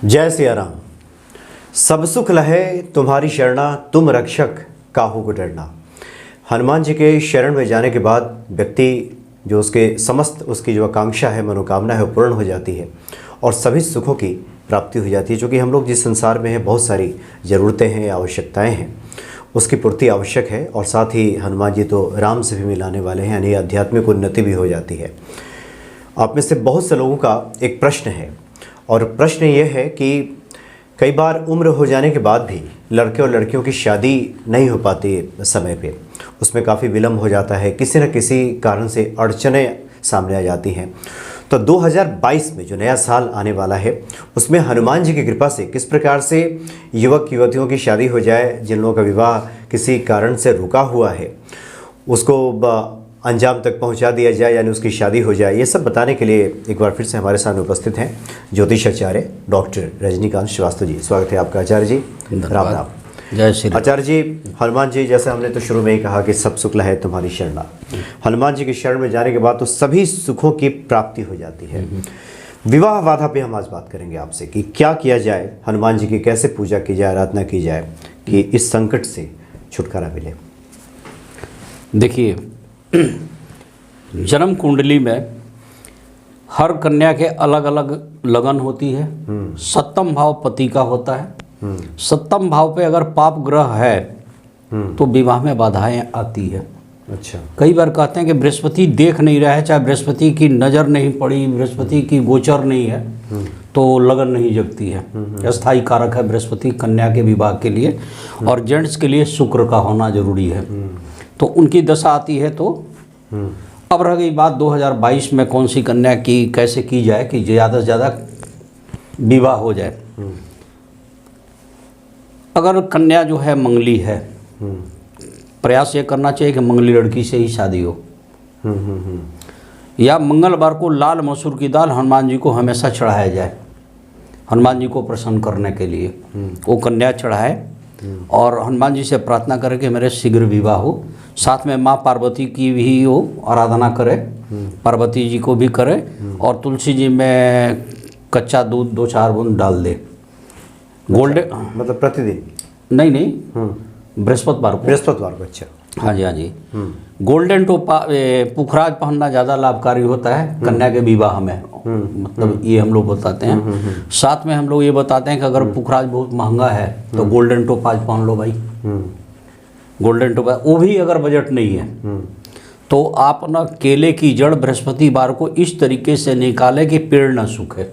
जय सिया राम। सब सुख लहे तुम्हारी शरणा, तुम रक्षक काहू को डरना। हनुमान जी के शरण में जाने के बाद व्यक्ति जो उसके समस्त उसकी जो आकांक्षा है, मनोकामना है, वो पूर्ण हो जाती है और सभी सुखों की प्राप्ति हो जाती है। क्योंकि हम लोग जिस संसार में हैं, बहुत सारी ज़रूरतें हैं, आवश्यकताएं हैं, उसकी पूर्ति आवश्यक है। और साथ ही हनुमान जी तो राम से भी मिलाने वाले हैं, यानी आध्यात्मिक उन्नति भी हो जाती है। आप में से बहुत से लोगों का एक प्रश्न है, और प्रश्न ये है कि कई बार उम्र हो जाने के बाद भी लड़के और लड़कियों की शादी नहीं हो पाती समय पे, उसमें काफ़ी विलम्ब हो जाता है, किसी न किसी कारण से अड़चनें सामने आ जाती हैं। तो 2022 में जो नया साल आने वाला है, उसमें हनुमान जी की कृपा से किस प्रकार से युवक युवतियों की शादी हो जाए, जिन लोगों का विवाह किसी कारण से रुका हुआ है, उसको अंजाम तक पहुंचा दिया जाए, यानी उसकी शादी हो जाए। ये सब बताने के लिए एक बार फिर से हमारे सामने उपस्थित हैं ज्योतिष आचार्य डॉक्टर रजनीकांत श्रीवास्तव जी। स्वागत है आपका आचार्य जी। राम राम। जय श्री राम। आचार्य जी, हनुमान जी, जैसे हमने तो शुरू में ही कहा कि सब सुख लहे तुम्हारी शरणा, हनुमान जी की शरण में जाने के बाद तो सभी सुखों की प्राप्ति हो जाती है। विवाह बाधा पे हम आज बात करेंगे आपसे कि क्या किया जाए, हनुमान जी की कैसे पूजा की जाए, आराधना की जाए कि इस संकट से छुटकारा मिले। देखिए, जन्म कुंडली में हर कन्या के अलग अलग लगन होती है। सप्तम भाव पति का होता है। सप्तम भाव पे अगर पाप ग्रह है तो विवाह में बाधाएं आती है। अच्छा। कई बार कहते हैं कि बृहस्पति देख नहीं रहा है, चाहे बृहस्पति की नज़र नहीं पड़ी, बृहस्पति की गोचर नहीं है, तो लगन नहीं जगती है। अस्थायी कारक है बृहस्पति कन्या के विवाह के लिए, और जेंट्स के लिए शुक्र का होना जरूरी है। तो उनकी दशा आती है। तो अब रह गई बात 2022 में कौन सी कन्या की कैसे की जाए कि ज़्यादा से ज़्यादा विवाह हो जाए। अगर कन्या जो है मंगली है, प्रयास ये करना चाहिए कि मंगली लड़की से ही शादी हो। या मंगलवार को लाल मसूर की दाल हनुमान जी को हमेशा चढ़ाया जाए, हनुमान जी को प्रसन्न करने के लिए वो कन्या चढ़ाए और हनुमान जी से प्रार्थना करें कि मेरे शीघ्र विवाह हो। साथ में माँ पार्वती की भी वो आराधना करे, पार्वती जी को भी करे, और तुलसी जी में कच्चा दूध 2-4 बूंद डाल दे। गोल्डन मतलब प्रतिदिन? नहीं, बृहस्पतिवार को। अच्छा। हाँ जी, हाँ जी। गोल्डन पुखराज पहनना ज़्यादा लाभकारी होता है कन्या के विवाह में। मतलब ये हम लोग बताते हैं। साथ में हम लोग ये बताते हैं कि अगर पुखराज बहुत महंगा है तो गोल्डन टोपाज पहन लो भाई। गोल्डन टोपाज, वो भी अगर बजट नहीं है तो आप ना केले की जड़ बृहस्पतिवार को इस तरीके से निकाले कि पेड़ ना सूखे।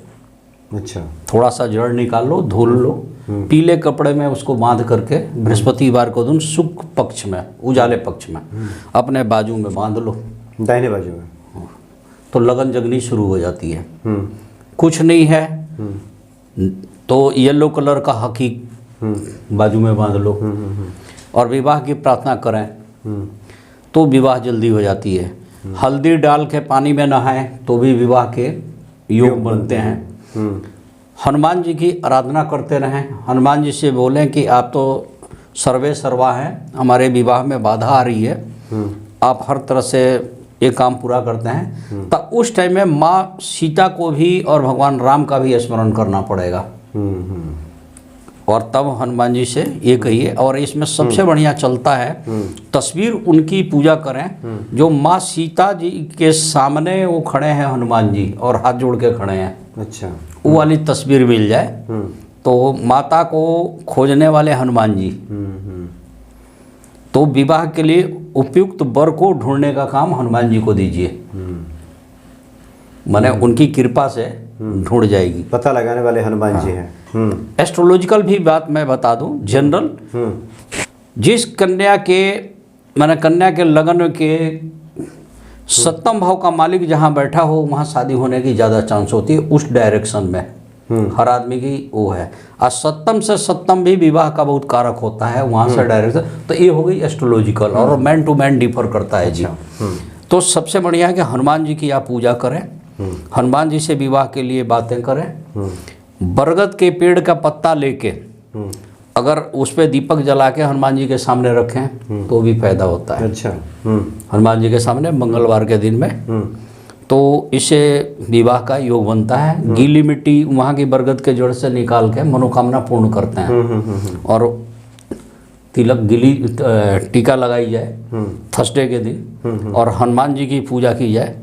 अच्छा। थोड़ा सा जड़ निकाल लो, धुल लो, पीले कपड़े में उसको बांध करके बृहस्पतिवार को दिन शुक्ल पक्ष में, उजाले पक्ष में अपने बाजू में बांध लो, दाहिने बाजू में, तो लगन जगनी शुरू हो जाती है। कुछ नहीं है तो येलो कलर का हकीक बाजू में बांध लो और विवाह की प्रार्थना करें तो विवाह जल्दी हो जाती है। हल्दी डाल के पानी में नहाएं तो भी विवाह के योग बनते हैं। हनुमान जी की आराधना करते रहें, हनुमान जी से बोलें कि आप तो सर्वे सर्वा हैं, हमारे विवाह में बाधा आ रही है, आप हर तरह से ये काम पूरा करते हैं। तब उस टाइम में माँ सीता को भी और भगवान राम का भी स्मरण करना पड़ेगा। और तब हनुमान जी से ये कहिए। और इसमें सबसे बढ़िया चलता है तस्वीर उनकी पूजा करें जो माँ सीता जी के सामने वो खड़े हैं हनुमान जी और हाथ जोड़ के खड़े हैं। अच्छा। वो वाली तस्वीर मिल जाए तो माता को खोजने वाले हनुमान जी, तो विवाह के लिए उपयुक्त वर को ढूंढने का काम हनुमान जी को दीजिए। माने उनकी कृपा से ढूंढ जाएगी। पता लगाने वाले हनुमान जी हैं। एस्ट्रोलॉजिकल भी बात मैं बता दूं, जनरल जिस कन्या के माने कन्या के लगन के सप्तम भाव का मालिक जहां बैठा हो वहां शादी होने की ज़्यादा चांस होती है, उस डायरेक्शन में हर आदमी की वो है। और सप्तम से सप्तम भी विवाह का बहुत कारक होता है, वहां से डायरेक्शन। तो ये हो गई एस्ट्रोलॉजिकल, और मैन टू मैन डिफर करता है जी। तो सबसे बढ़िया है कि हनुमान जी की आप पूजा करें, हनुमान जी से विवाह के लिए बातें करें। बरगद के पेड़ का पत्ता लेके अगर उस पर दीपक जला के हनुमान जी के सामने रखें तो भी फायदा होता है। अच्छा। हनुमान जी के सामने मंगलवार के दिन में तो इससे विवाह का योग बनता है। गीली मिट्टी वहाँ की बरगद के जड़ से निकाल के मनोकामना पूर्ण करते हैं। और तिलक गिली टीका लगाई जाए थर्सडे के दिन और हनुमान जी की पूजा की जाए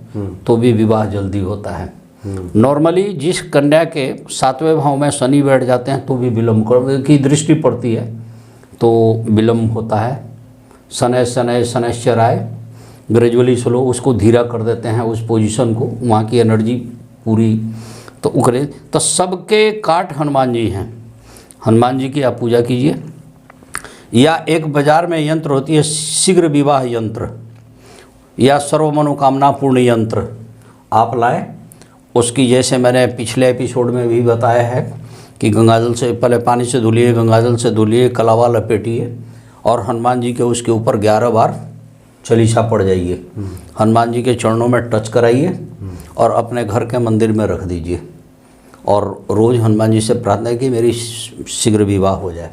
तो भी विवाह जल्दी होता है। नॉर्मली जिस कन्या के 7वें भाव में शनि बैठ जाते हैं तो भी विलम्ब की दृष्टि पड़ती है तो विलम्ब होता है। शनै शनै शनैश्चराय ग्रेजुअली स्लो उसको धीरा कर देते हैं, उस पोजीशन को, वहाँ की एनर्जी पूरी तो उखरे। तो सबके काट हनुमान जी हैं। हनुमान जी की आप पूजा कीजिए। या एक बाजार में यंत्र होती है शीघ्र विवाह यंत्र या सर्व मनोकामना पूर्ण यंत्र, आप लाएं। उसकी जैसे मैंने पिछले एपिसोड में भी बताया है कि गंगाजल से पहले पानी से धुलिए, गंगाजल से धुलिए, कलावा लपेटिए और हनुमान जी के उसके ऊपर 11 बार चालीसा पड़ जाइए। हनुमान जी के चरणों में टच कराइए और अपने घर के मंदिर में रख दीजिए और रोज़ हनुमान जी से प्रार्थना कि मेरी शीघ्र विवाह हो जाए।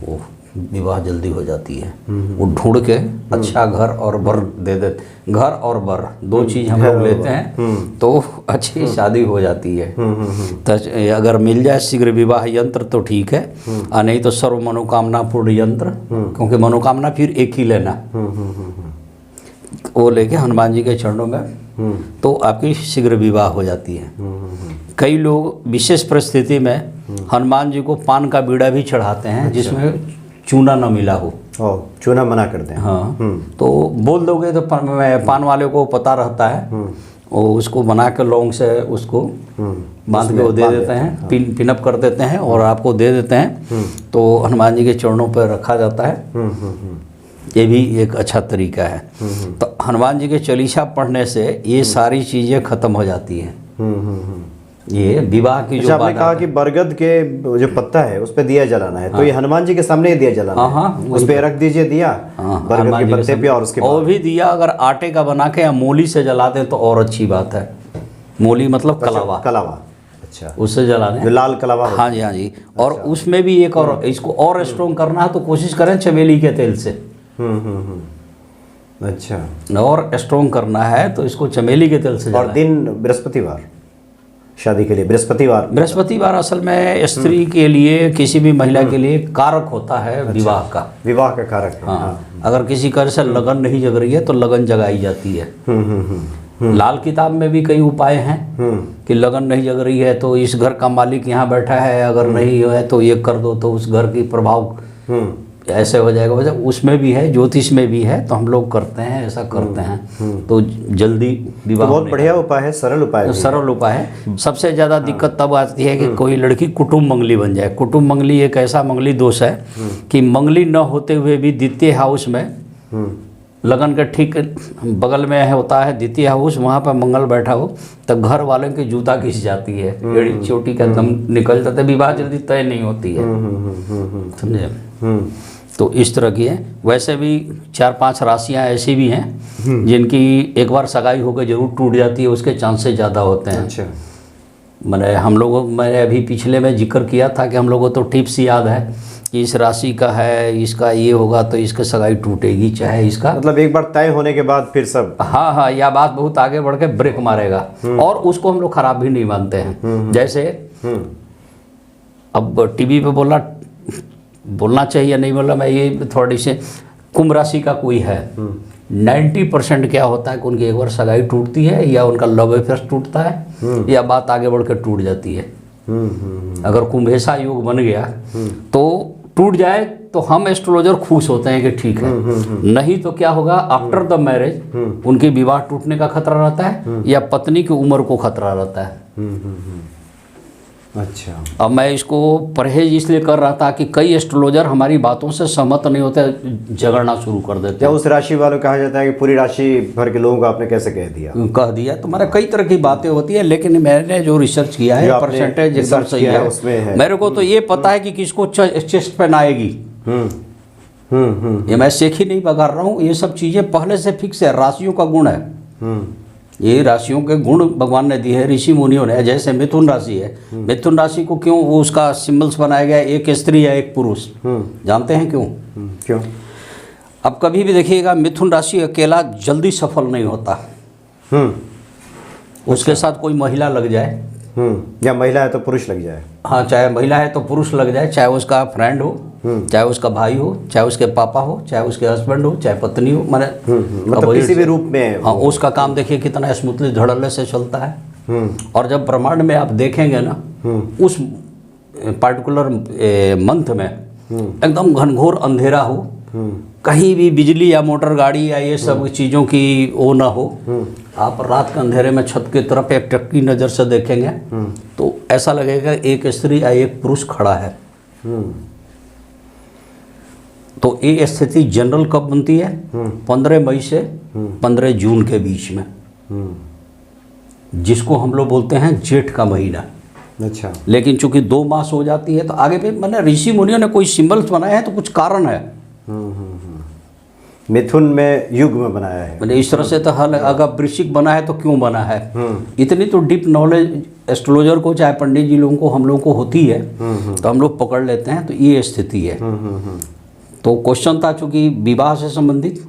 वो विवाह जल्दी हो जाती है। वो ढूंढ के अच्छा घर और बर दे देते। घर और बर 2 चीज़ हम लोग लेते हैं तो अच्छी शादी हो जाती है। तो अगर मिल जाए शीघ्र विवाह यंत्र तो ठीक है, और नहीं तो सर्व मनोकामना पूर्ण यंत्र, क्योंकि मनोकामना फिर एक ही लेना, वो लेके हनुमान जी के चरणों में तो आपकी शीघ्र विवाह हो जाती है। कई लोग विशेष परिस्थिति में हनुमान जी को पान का बीड़ा भी चढ़ाते हैं जिसमें चूना न मिला हो। चूना मना करते हैं। हाँ, तो बोल दोगे तो पान वाले को पता रहता है, वो उसको बना के लौंग से उसको बांध के वो दे देते हैं, पिनअप कर देते हैं और आपको दे देते हैं। तो हनुमान जी के चरणों पर रखा जाता है। ये भी एक अच्छा तरीका है। तो हनुमान जी के चालीसा पढ़ने से ये सारी चीज़ें खत्म हो जाती हैं। ये विवाह की जो आपने कहा कि बरगद के जो पत्ता है उस पे दिया जलाना है, तो ये हनुमान जी के सामने ही दिया जलाना है। उस पे रख दीजिए दिया बरगद के पत्ते पे और उसके और भी दिया अगर आटे का बना के या मूली से जला दें तो और अच्छी बात है। मूली मतलब कलावा। कलावा, अच्छा, अच्छा, उससे जलाने जो लाल कलावा। हाँ जी, हाँ जी। और उसमें भी एक और इसको और स्ट्रॉन्ग करना है तो कोशिश करें चमेली के तेल से। अच्छा, और स्ट्रॉन्ग करना है तो इसको चमेली के तेल से और दिन बृहस्पतिवार शादी के लिए। बृहस्पतिवार असल में स्त्री के लिए, किसी भी महिला के लिए कारक होता है। अच्छा, विवाह का कारक है। हाँ, अगर किसी घर से लगन नहीं जग रही है तो लगन जगाई जाती है। लाल किताब में भी कई उपाय हैं कि लगन नहीं जग रही है तो इस घर का मालिक यहाँ बैठा है, अगर नहीं है तो ये कर दो तो उस घर की प्रभाव ऐसे हो जाएगा। वजह उसमें भी है, ज्योतिष में भी है, तो हम लोग करते हैं, ऐसा करते हैं तो जल्दी विवाह। तो बहुत बढ़िया उपाय है, सरल उपाय है। सरल उपाय है। सबसे ज़्यादा दिक्कत तब आती है कि कोई लड़की कुटुंब मंगली बन जाए। कुटुंब मंगली एक ऐसा मंगली दोष है कि मंगली न होते हुए भी द्वितीय हाउस में, लगन के ठीक बगल में होता है द्वितीय हाउस, वहाँ पर मंगल बैठा हो तो घर वालों की जूता घिस जाती है, एड़ी चोटी का दम निकल जाता है, विवाह जल्दी तय नहीं होती है। समझे? तो इस तरह की है। वैसे भी 4-5 राशियां ऐसी भी हैं जिनकी एक बार सगाई होकर जरूर टूट जाती है, उसके चांसेस ज़्यादा होते हैं। अच्छा, मैंने अभी पिछले में जिक्र किया था कि हम लोगों को तो टिप्स याद है कि इस राशि का है, इसका ये होगा तो इसकी सगाई टूटेगी, चाहे इसका मतलब एक बार तय होने के बाद फिर सब। हाँ, यह बात बहुत आगे बढ़ के ब्रेक मारेगा और उसको हम लोग खराब भी नहीं मानते हैं। जैसे अब टीवी पे बोलना चाहिए नहीं बोलना, मैं ये थोड़ी से कुंभ राशि का कोई है, 90% क्या होता है कि उनकी एक बार सगाई टूटती है या उनका लव अफेयर टूटता है या बात आगे बढ़कर टूट जाती है। अगर कुंभेशा योग बन गया तो टूट जाए तो हम एस्ट्रोलॉजर खुश होते हैं कि ठीक है। नहीं तो क्या होगा, आफ्टर द मैरिज उनके विवाह टूटने का खतरा रहता है या पत्नी की उम्र को खतरा रहता है। अच्छा, अब मैं इसको परहेज इसलिए कर रहा था कि कई एस्ट्रोलॉजर हमारी बातों से सहमत नहीं होते, झगड़ना शुरू कर देते हैं। उस राशि वालों कहा जाता है कि पूरी राशि भर के लोगों को आपने कैसे कह दिया। तुम्हारा कई तरह की बातें होती है, लेकिन मैंने जो रिसर्च किया है परसेंटेज एकदम सही है उसमें है। मेरे को तो ये पता है कि किसको चेस्ट पहनाएगी। ये मैं शेख ही नहीं बगा रहा हूँ, ये सब चीज़ें पहले से फिक्स है, राशियों का गुण है। ये राशियों के गुण भगवान ने दिए हैं ऋषि मुनियों ने। जैसे मिथुन राशि है, मिथुन राशि को क्यों वो उसका सिंबल्स बनाया गया, एक स्त्री है एक पुरुष, जानते हैं क्यों? अब कभी भी देखिएगा मिथुन राशि अकेला जल्दी सफल नहीं होता। उसके साथ कोई महिला लग जाए, या महिला है तो पुरुष लग जाए। हाँ, चाहे महिला है तो पुरुष लग जाए, चाहे उसका फ्रेंड हो, चाहे उसका भाई हो, चाहे उसके पापा हो, चाहे उसके हस्बैंड हो, चाहे पत्नी हो, माने मतलब किसी भी रूप में। हाँ, उसका काम देखिए कितना स्मूथली धड़ल्ले से चलता है। और जब ब्रह्मांड में आप देखेंगे ना, उस पार्टिकुलर मंथ में एकदम घनघोर अंधेरा हो, कहीं भी बिजली या मोटर गाड़ी या ये सब चीज़ों की वो ना हो, आप रात के अंधेरे में छत की तरफ एक टक्की नज़र से देखेंगे तो ऐसा लगेगा एक स्त्री या एक पुरुष खड़ा है। तो ये स्थिति जनरल कब बनती है? 15 मई से 15 जून के बीच में, जिसको हम लोग बोलते हैं जेठ का महीना। अच्छा। लेकिन चूंकि 2 मास हो जाती है तो आगे पे मैंने ऋषि मुनियों ने कोई सिंबल्स बनाए हैं तो कुछ कारण है। मिथुन में युग में बनाया है, मैंने इस तरह से तो हल अगर वृश्चिक बना है तो क्यों बना है, इतनी तो डीप नॉलेज एस्ट्रोलॉजर को चाहे पंडित जी लोगों को हम लोगों को होती है, तो हम लोग पकड़ लेते हैं। तो ये स्थिति है। तो क्वेश्चन था चूंकि विवाह से संबंधित,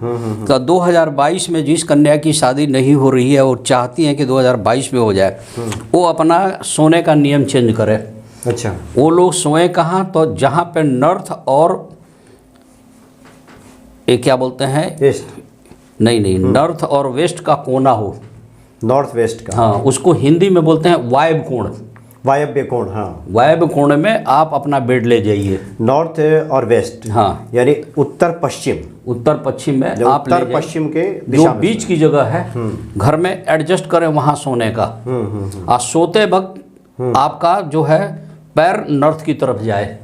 तो 2022 में जिस कन्या की शादी नहीं हो रही है और चाहती हैं कि 2022 में हो जाए, वो अपना सोने का नियम चेंज करे। अच्छा। वो लोग सोए कहाँ? तो जहाँ पे नॉर्थ और ये क्या बोलते हैं, ईस्ट, नहीं नॉर्थ और वेस्ट का कोना हो, नॉर्थ वेस्ट का, हाँ, उसको हिंदी में बोलते हैं वायव्य कोण। वायव्य कोण, हाँ। वायव्य कोण में आप अपना बेड ले जाइए। नॉर्थ और वेस्ट, हाँ, यानी उत्तर पश्चिम। उत्तर पश्चिम में आप उत्तर पश्चिम के जो दिशा में बीच की जगह है, घर में एडजस्ट करें वहाँ सोने का। और सोते वक्त आपका जो है पैर नॉर्थ की तरफ जाए,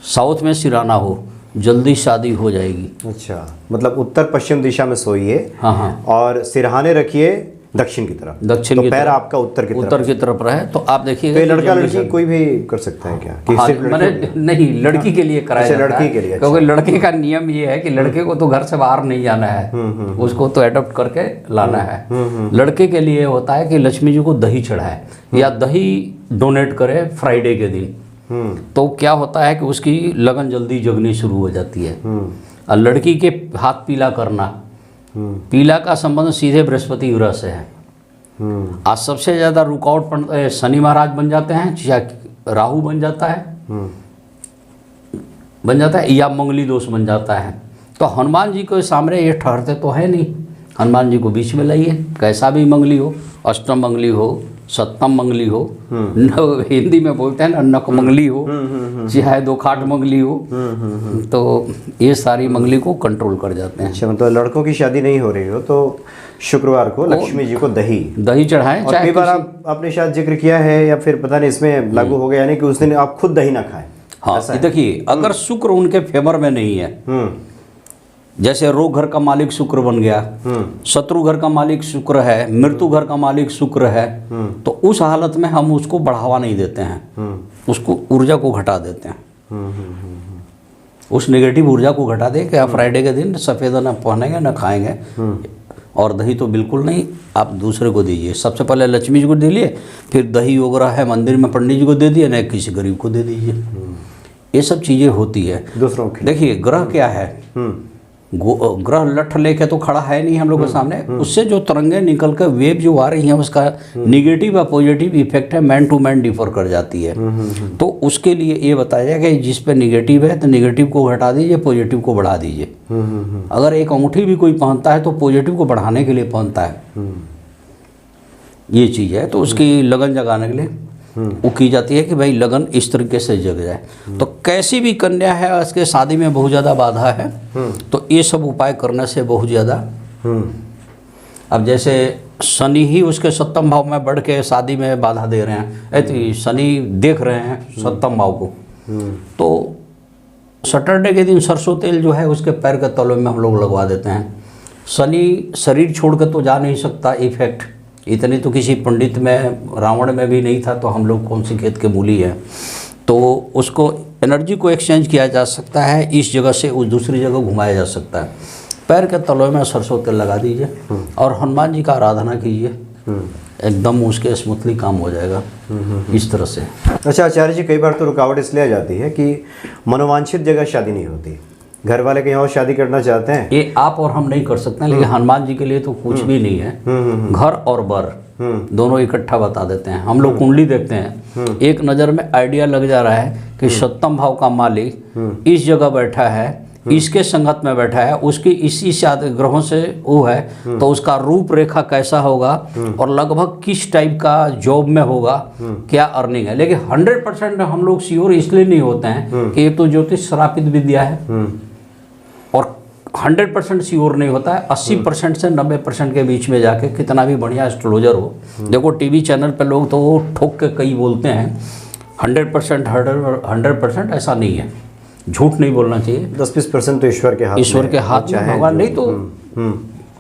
साउथ में सिराना हो, जल्दी शादी हो जाएगी। अच्छा, मतलब उत्तर पश्चिम दिशा में सोइए। हाँ, और सिरहाने रखिए दक्षिण की तरफ, दक्षिण तो की पैर तरफ, आपका उत्तर की तरफ रहे तो आप देखिए। तो लड़का लड़की कोई भी कर सकता है क्या? कि हाँ, सिर्फ मैंने नहीं, लड़की के लिए कराया जाता है। लड़की के लिए, क्योंकि लड़के का नियम ये है कि लड़के को तो घर से बाहर नहीं जाना है, उसको तो एडॉप्ट करके लाना है। लड़के के लिए होता है कि लक्ष्मी जी को दही चढ़ाए या दही डोनेट करे फ्राइडे के दिन, तो क्या होता है कि उसकी लगन जल्दी जगनी शुरू हो जाती है। और लड़की के हाथ पीला करना, पीला का संबंध सीधे बृहस्पति ग्रह से है। आज सबसे ज़्यादा रुकावट शनि महाराज बन जाते हैं, या राहु बन जाता है या मंगली दोष बन जाता है। तो हनुमान जी के सामने ये ठहरते तो है नहीं। हनुमान जी को बीच में लाइए, कैसा भी मंगली हो, अष्टम मंगली हो, सप्तम मंगली हो, हिंदी में बोलते हैं ना नक मंगली हो, चाहे 2 खाट मंगली हो, तो ये सारी मंगली को कंट्रोल कर जाते हैं। अच्छा, मतलब लड़कों की शादी नहीं हो रही हो तो शुक्रवार को लक्ष्मी जी को दही चढ़ाएं। और कई बार आपने शायद जिक्र किया है या फिर पता नहीं इसमें लागू हो गया, यानी कि उस दिन आप खुद दही ना खाएं। हाँ, देखिए अगर शुक्र उनके फेवर में नहीं है, जैसे रोग घर का मालिक शुक्र बन गया, शत्रु घर का मालिक शुक्र है, मृत्यु घर का मालिक शुक्र है, तो उस हालत में हम उसको बढ़ावा नहीं देते हैं, उसको ऊर्जा को घटा देते हैं। उस नेगेटिव ऊर्जा को घटा दे कि आप फ्राइडे के दिन सफ़ेद ना पहनेंगे ना खाएंगे, और दही तो बिल्कुल नहीं, आप दूसरे को दीजिए। सबसे पहले लक्ष्मी जी को दे लिए, फिर दही वगैरह है मंदिर में पंडित जी को दे दिए, ना किसी गरीब को दे दीजिए। ये सब चीज़ें होती है दूसरों की। देखिए ग्रह क्या है, ग्रह लठ लेके तो खड़ा है नहीं हम लोग के सामने, उससे जो तरंगें निकल कर वेव जो आ रही हैं उसका निगेटिव और पॉजिटिव इफेक्ट है, मैन टू मैन डिफर कर जाती है। तो उसके लिए ये बताया कि जिस पे निगेटिव है तो निगेटिव को घटा दीजिए, पॉजिटिव को बढ़ा दीजिए। अगर एक अंगूठी भी कोई पहनता है तो पॉजिटिव को बढ़ाने के लिए पहनता है, ये चीज़ है। तो उसकी लगन जगाने के लिए वो की जाती है कि भाई लगन इस तरीके से जग जाए। तो कैसी भी कन्या है उसके शादी में बहुत ज़्यादा बाधा है, तो ये सब उपाय करने से बहुत ज़्यादा। अब जैसे शनि ही उसके 7वें भाव में बढ़ के शादी में बाधा दे रहे हैं, ऐसे शनि देख रहे हैं 7वें भाव को, तो सैटरडे के दिन सरसों तेल जो है उसके पैर के तलों में हम लोग लगवा देते हैं। शनि शरीर छोड़ कर तो जा नहीं सकता, इफेक्ट इतनी तो किसी पंडित में रावण में भी नहीं था, तो हम लोग कौन सी खेत के मूली हैं। तो उसको एनर्जी को एक्सचेंज किया जा सकता है, इस जगह से उस दूसरी जगह घुमाया जा सकता है। पैर के तलों में सरसों तेल लगा दीजिए और हनुमान जी का आराधना कीजिए, एकदम उसके स्मूथली काम हो जाएगा इस तरह से। अच्छा आचार्य जी, कई बार तो रुकावट इसलिए आ जाती है कि मनोवांछित जगह शादी नहीं होती, घर वाले कहीं और शादी करना चाहते हैं, ये आप और हम नहीं कर सकते हैं, लेकिन हनुमान जी के लिए तो कुछ भी नहीं है। घर और बर दोनों इकट्ठा बता देते हैं। हम लोग कुंडली देखते हैं, एक नज़र में आइडिया लग जा रहा है कि सप्तम भाव का मालिक इस जगह बैठा है, इसके संगत में बैठा है, उसकी इसी ग्रहों से वो है, तो उसका रूप रेखा कैसा होगा और लगभग किस टाइप का जॉब में होगा, क्या अर्निंग है। लेकिन 100% हम लोग श्योर इसलिए नहीं होते हैं कि एक तो ज्योतिष श्रापित विद्या है, और 100% श्योर नहीं होता है। 80% से 90% के बीच में जाके कितना भी बढ़िया एस्ट्रोलॉजर हो, देखो टीवी चैनल पे लोग तो वो ठोक के कई बोलते हैं, 100% ऐसा नहीं है, झूठ नहीं बोलना चाहिए। 10-20% तो ईश्वर के हाथ में भगवान नहीं तो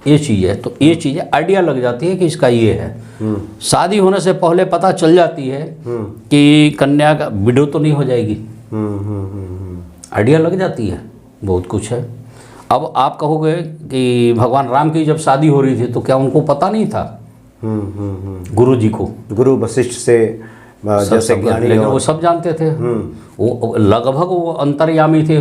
ये चीज़ है। तो ये चीज़ है, आइडिया लग जाती है कि इसका ये है। शादी होने से पहले पता चल जाती है कि कन्या का विडो तो नहीं हो जाएगी, आइडिया लग जाती है, बहुत कुछ है। अब आप कहोगे कि भगवान राम की जब शादी हो रही थी तो क्या उनको पता नहीं था? गुरु जी को, गुरु वशिष्ठ से जैसे ज्ञानी, लेकिन वो सब जानते थे, वो लगभग वो अंतर्यामी थे,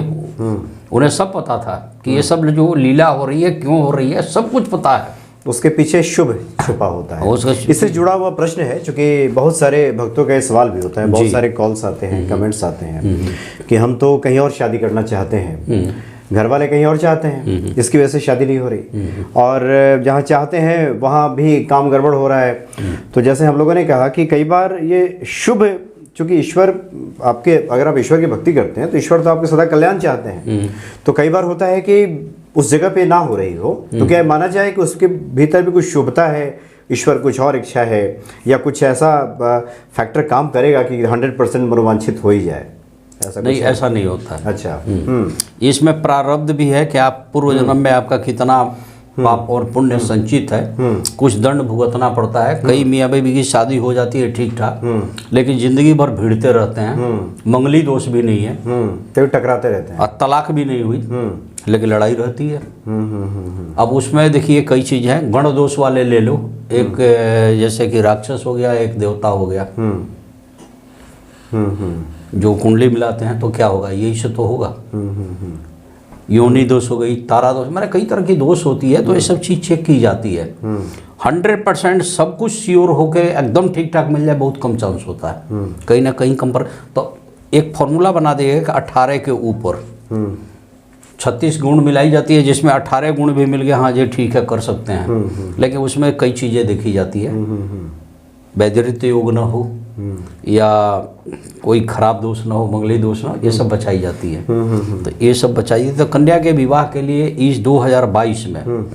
उन्हें सब पता था कि ये सब जो लीला हो रही है क्यों हो रही है, सब कुछ पता है। उसके पीछे शुभ छुपा होता है। इससे जुड़ा हुआ प्रश्न है, क्योंकि बहुत सारे भक्तों का सवाल भी होता है, बहुत सारे कॉल्स आते हैं, कमेंट्स आते हैं कि हम तो कहीं और शादी करना चाहते हैं, घर वाले कहीं और चाहते हैं, इसकी वजह से शादी नहीं हो रही, और जहाँ चाहते हैं वहाँ भी काम गड़बड़ हो रहा है। तो जैसे हम लोगों ने कहा कि कई बार ये शुभ, चूँकि ईश्वर आपके, अगर आप ईश्वर की भक्ति करते हैं तो ईश्वर तो आपके सदा कल्याण चाहते हैं, तो कई बार होता है कि उस जगह पे ना हो रही हो, तो क्या माना जाए कि उसके भीतर भी कुछ शुभता है, ईश्वर कुछ और इच्छा है, या कुछ ऐसा फैक्टर काम करेगा कि 100% मनोवांछित हो ही जाए? ऐसा नहीं, ऐसा नहीं होता है। अच्छा, इसमें प्रारब्ध भी है कि आप पूर्व जन्म में आपका कितना पाप और पुण्य संचित है, कुछ दंड भुगतना पड़ता है। कई मियाँ बीवी की शादी हो जाती है ठीक ठाक, लेकिन जिंदगी भर भिड़ते रहते हैं, मंगली दोष भी नहीं है, तो टकराते रहते हैं, और तलाक भी नहीं हुई, लेकिन लड़ाई रहती है। अब उसमें देखिए कई चीज़ हैं, गण दोष वाले ले लो, एक जैसे कि राक्षस हो गया, एक देवता हो गया, जो कुंडली मिलाते हैं तो क्या होगा, यही से तो होगा। योनि दोष हो गई, तारा दोष, मैंने कई तरह की दोष होती है, तो ये सब चीज़ चेक की जाती है। 100% सब कुछ श्योर होके एकदम ठीक ठाक मिल जाए, बहुत कम चांस होता है, कहीं ना कहीं कम पर। तो एक फॉर्मूला बना देगा कि 18 के ऊपर 36 गुण मिलाई जाती है, जिसमें 18 गुण भी मिल गए, हाँ ये ठीक है कर सकते हैं, लेकिन उसमें कई चीज़ें देखी जाती है, वैधरित्य योग ना हो, या कोई खराब दोष ना हो, मंगली दोष ना हो, ये सब बचाई जाती है। तो ये सब बचाई जाती है। तो कन्या के विवाह के लिए इस 2022 में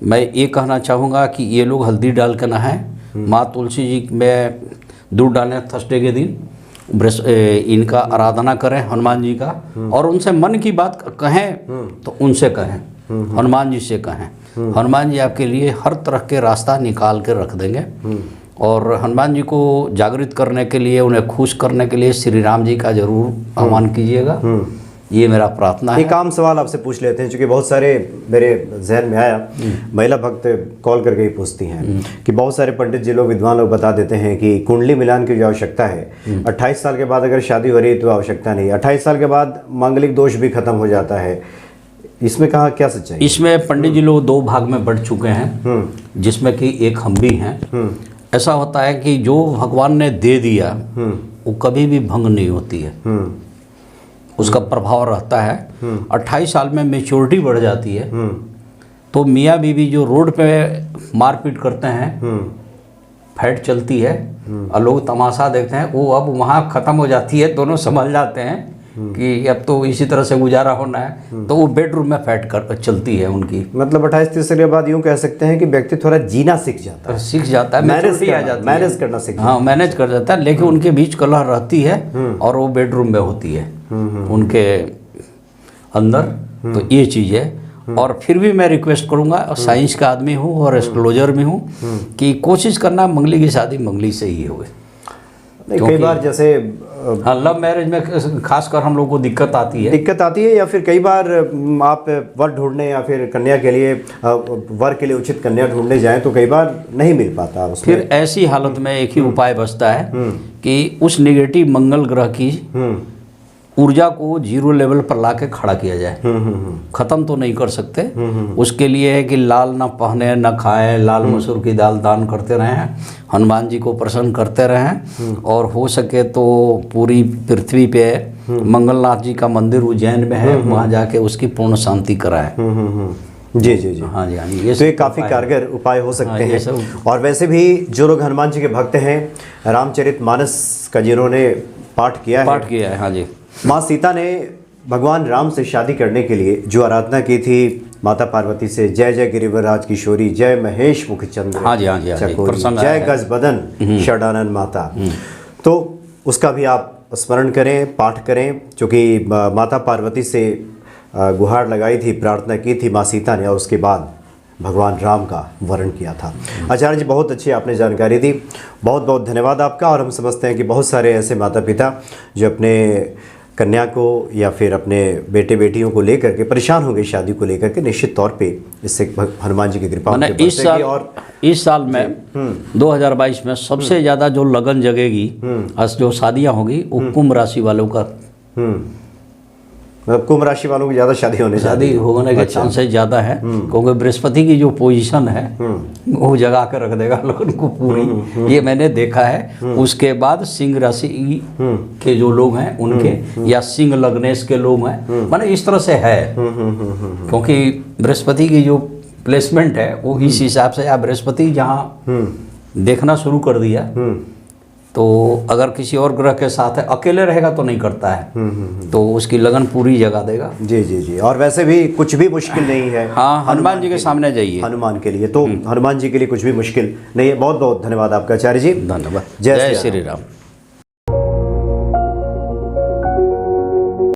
मैं ये कहना चाहूँगा कि ये लोग हल्दी डाल के नहाएं, माँ तुलसी जी में दूध डालें थर्सडे के दिन, इनका आराधना करें हनुमान जी का, और उनसे मन की बात कहें तो उनसे कहें, हनुमान जी से कहें। हनुमान जी आपके लिए हर तरह के रास्ता निकाल के रख देंगे, और हनुमान जी को जागृत करने के लिए, उन्हें खुश करने के लिए श्री राम जी का जरूर आह्वान कीजिएगा, ये मेरा प्रार्थना है। एक आम सवाल आपसे पूछ लेते हैं, क्योंकि बहुत सारे मेरे जहन में आया, महिला भक्त कॉल करके ही पूछती हैं कि बहुत सारे पंडित जी लोग, विद्वान लोग बता देते हैं कि कुंडली मिलान की जो आवश्यकता है, 28 साल के बाद अगर शादी हो रही है तो आवश्यकता नहीं, 28 साल के बाद मांगलिक दोष भी खत्म हो जाता है, इसमें कहा क्या सच्चाई? इसमें पंडित जी लोग 2 भाग में बढ़ चुके हैं, जिसमें कि एक हम भी हैं। ऐसा होता है कि जो भगवान ने दे दिया वो कभी भी भंग नहीं होती है, उसका प्रभाव रहता है। 28 साल में मेच्योरिटी बढ़ जाती है, तो मियाँ बीवी जो रोड पे मारपीट करते हैं, फाइट चलती है और लोग तमाशा देखते हैं, वो अब वहाँ ख़त्म हो जाती है, दोनों समझ जाते हैं कि अब तो इसी तरह से गुजारा होना है, तो वो बेडरूम में फाइट कर चलती है उनकी। मतलब 28-30 साल के बाद यूँ कह सकते हैं कि व्यक्ति थोड़ा जीना सीख जाता है, मैनेज करना सीख, हाँ मैनेज कर जाता है, लेकिन उनके बीच कलह रहती है और वो बेडरूम में होती है उनके अंदर। तो ये चीज़ है। और फिर भी मैं रिक्वेस्ट करूंगा, और साइंस का आदमी हूँ और एस्ट्रोलॉजर भी हूँ, कि कोशिश करना मंगली की शादी मंगली से ही होगी। कई बार जैसे लव मैरिज में खासकर हम लोग को दिक्कत आती है, या फिर कई बार आप वर ढूंढने या फिर कन्या के लिए, वर के लिए उचित कन्या ढूंढने जाएं तो कई बार नहीं मिल पाता उसमें। फिर ऐसी हालत में एक ही उपाय बचता है कि उस नेगेटिव मंगल ग्रह की ऊर्जा को जीरो लेवल पर ला के खड़ा किया जाए। खत्म तो नहीं कर सकते, उसके लिए है कि लाल ना पहने ना खाएं, लाल मसूर की दाल दान करते रहें, हनुमान जी को प्रसन्न करते रहें, और हो सके तो पूरी पृथ्वी पे मंगलनाथ जी का मंदिर उज्जैन में है, वहाँ जाके उसकी पूर्ण शांति कराएं। जी जी जी, हाँ जी, हाँ जी, ये काफ़ी कारगर उपाय हो सकते हैं। और वैसे भी जो लोग हनुमान जी के भक्त हैं, रामचरितमानस का जिन्होंने पाठ किया है, हाँ जी, माँ सीता ने भगवान राम से शादी करने के लिए जो आराधना की थी माता पार्वती से, जय जय गिरिवरराज किशोरी, जय महेश मुख चंद्र हाँ जी, हाँ जी, हाँ जी, चकोरी, जय गज बदन षडानन माता, तो उसका भी आप स्मरण करें, पाठ करें, क्योंकि माता पार्वती से गुहार लगाई थी, प्रार्थना की थी माँ सीता ने, और उसके बाद भगवान राम का वर्ण किया था। आचार्य जी, बहुत अच्छी आपने जानकारी दी, बहुत बहुत धन्यवाद आपका। और हम समझते हैं कि बहुत सारे ऐसे माता पिता जो अपने कन्या को या फिर अपने बेटे बेटियों को लेकर के परेशान हो गए शादी को लेकर के, निश्चित तौर पे इससे हनुमान जी की कृपा इस साल में 2022 में सबसे ज़्यादा जो लगन जगेगी, जो शादियाँ होगी, वो कुंभ राशि वालों का, मतलब कुंभ राशि वालों की ज़्यादा शादी होने के चांसेस ज़्यादा है, क्योंकि बृहस्पति की जो पोजीशन है वो जगा कर रख देगा लोगों को पूरी, ये मैंने देखा है। उसके बाद सिंह राशि के जो लोग हैं उनके, या सिंह लग्नेश के लोग हैं, माने इस तरह से है, क्योंकि बृहस्पति की जो प्लेसमेंट है वो इस हिसाब से, या बृहस्पति जहाँ देखना शुरू कर दिया, तो अगर किसी और ग्रह के साथ है, अकेले रहेगा तो नहीं करता है, तो उसकी लगन पूरी जगा देगा। जी जी जी, और वैसे भी कुछ भी मुश्किल नहीं है। हाँ, हनुमान जी के सामने जाइए, हनुमान के लिए तो हनुमान जी के लिए कुछ भी मुश्किल नहीं है। बहुत बहुत धन्यवाद आपका आचार्य जी, धन्यवाद। जय श्री राम।